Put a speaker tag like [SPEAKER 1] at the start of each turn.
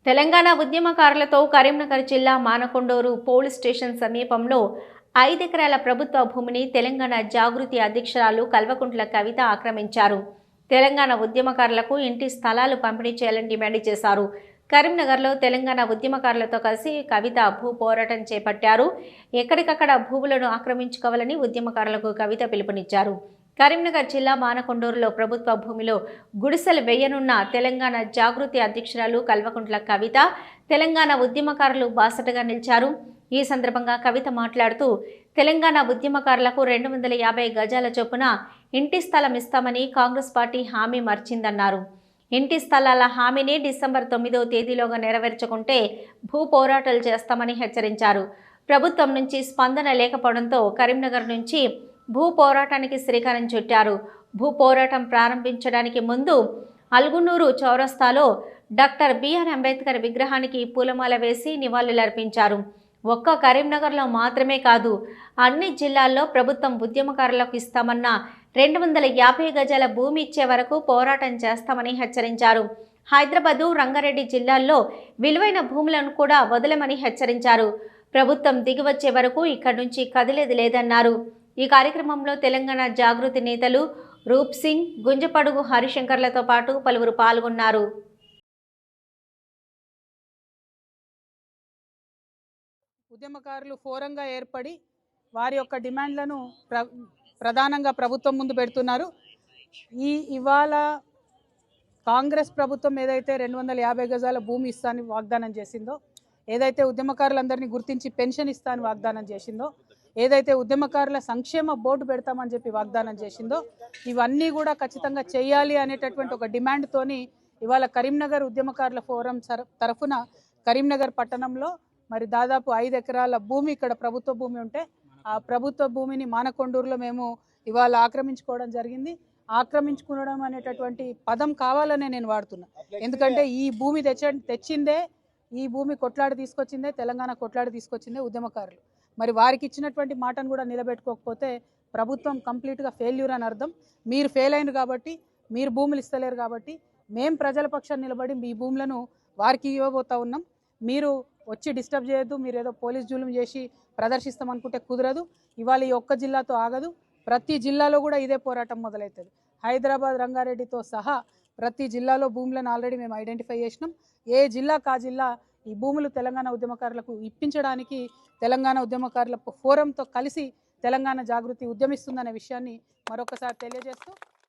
[SPEAKER 1] తెలంగాణ ఉద్యమకారులతో కరీంనగర్ జిల్లా Manakondur police station సమీపంలో 5 ఎకరాల ప్రభుత్వ భూమిని తెలంగాణ జాగృతి అధ్యక్షురాలు కల్వకుంట్ల కవిత ఆక్రమించారు. తెలంగాణ ఉద్యమకారులకు ఇంటి స్థలాలు పంపిణీ చేయాలని డిమాండ్ చేశారు. కరీంనగర్లో తెలంగాణ ఉద్యమకారులతో కలిసి కవిత భూ పోరాటం చేపట్టారు. ఎక్కడికక్కడ భూములను ఆక్రమించుకోవాలని ఉద్యమకారులకు కవిత పిలుపునిచ్చారు. కరీంనగర్ జిల్లా మానకొండూరులో ప్రభుత్వ భూమిలో గుడిసెలు వేయనున్న తెలంగాణ జాగృతి అధ్యక్షురాలు కల్వకుంట్ల కవిత తెలంగాణ ఉద్యమకారులు బాసటగా నిలిచారు. ఈ సందర్భంగా కవిత మాట్లాడుతూ తెలంగాణ ఉద్యమకారులకు 250 గజాల చొప్పున ఇంటి స్థలం ఇస్తామని కాంగ్రెస్ పార్టీ హామీ మర్చిందన్నారు. ఇంటి స్థలాల హామీని డిసెంబర్ 9వ తేదీలోగా నెరవేర్చకుంటే భూ పోరాటాలు చేస్తామని హెచ్చరించారు. ప్రభుత్వం నుంచి స్పందన లేకపోవడంతో కరీంనగర్ నుంచి భూ పోరాటానికి శ్రీకారం చుట్టారు. భూ పోరాటం ప్రారంభించడానికి ముందు అల్గునూరు చౌరస్తాలో డాక్టర్ బిఆర్ అంబేద్కర్ విగ్రహానికి పూలమాల వేసి నివాళులర్పించారు. ఒక్క కరీంనగర్లో మాత్రమే కాదు, అన్ని జిల్లాల్లో ప్రభుత్వం ఉద్యమకారులకు ఇస్తామన్న 250 గజాల భూమి ఇచ్చే వరకు పోరాటం చేస్తామని హెచ్చరించారు. హైదరాబాదు, రంగారెడ్డి జిల్లాల్లో విలువైన భూములను కూడా వదలమని హెచ్చరించారు. ప్రభుత్వం దిగివచ్చే వరకు ఇక్కడి నుంచి కదిలేది లేదన్నారు. ఈ కార్యక్రమంలో తెలంగాణ జాగృతి నేతలు రూప్ సింగ్, గుంజపడుగు హరిశంకర్లతో పాటు పలువురు పాల్గొన్నారు.
[SPEAKER 2] ఉద్యమకారులు ఫోరంగా ఏర్పడి వారి యొక్క డిమాండ్లను ప్రధానంగా ప్రభుత్వం ముందు పెడుతున్నారు. ఇవాళ కాంగ్రెస్ ప్రభుత్వం ఏదైతే 250 గజాల భూమి ఇస్తానని వాగ్దానం చేసిందో, ఏదైతే ఉద్యమకారులందరినీ గుర్తించి పెన్షన్ ఇస్తానని వాగ్దానం చేసిందో, ఏదైతే ఉద్యమకారుల సంక్షేమ బోర్డు పెడతామని చెప్పి వాగ్దానం చేసిందో, ఇవన్నీ కూడా ఖచ్చితంగా చేయాలి అనేటటువంటి ఒక డిమాండ్తోని ఇవాళ కరీంనగర్ ఉద్యమకారుల ఫోరం తరఫున కరీంనగర్ పట్టణంలో మరి దాదాపు 5 ఎకరాల భూమి ఇక్కడ ప్రభుత్వ భూమి ఉంటే ఆ ప్రభుత్వ భూమిని మానకొండూరులో మేము ఇవాళ ఆక్రమించుకోవడం జరిగింది. ఆక్రమించుకోవడం అనేటటువంటి పదం కావాలనే నేను వాడుతున్నా. ఎందుకంటే ఈ భూమి తెచ్చిందే, ఈ భూమి కొట్లాడి తీసుకొచ్చిందే, తెలంగాణ కొట్లాడి తీసుకొచ్చిందే ఉద్యమకారులు. మరి వారికి ఇచ్చినటువంటి మాటను కూడా నిలబెట్టుకోకపోతే ప్రభుత్వం కంప్లీట్గా ఫెయిల్యూర్ అని అర్థం. మీరు ఫెయిల్ అయింది కాబట్టి, మీరు భూములు ఇస్తలేరు కాబట్టి మేము ప్రజల పక్షాన్ని నిలబడి మీ భూములను వారికి ఇవ్వబోతా ఉన్నాం. మీరు వచ్చి డిస్టర్బ్ చేయొద్దు. మీరు ఏదో పోలీస్ జూలుం చేసి ప్రదర్శిస్తామనుకుంటే కుదరదు. ఇవాళ ఈ ఒక్క జిల్లాతో ఆగదు, ప్రతి జిల్లాలో కూడా ఇదే పోరాటం మొదలవుతుంది. హైదరాబాద్, రంగారెడ్డితో సహా ప్రతి జిల్లాలో భూములను ఆల్రెడీ మేము ఐడెంటిఫై చేసినాం. ఏ జిల్లాకు ఆ జిల్లా ఈ భూములు తెలంగాణ ఉద్యమకారులకు ఇప్పించడానికి తెలంగాణ ఉద్యమకారుల ఫోరంతో కలిసి తెలంగాణ జాగృతి ఉద్యమిస్తుందనే విషయాన్ని మరొకసారి తెలియజేస్తూ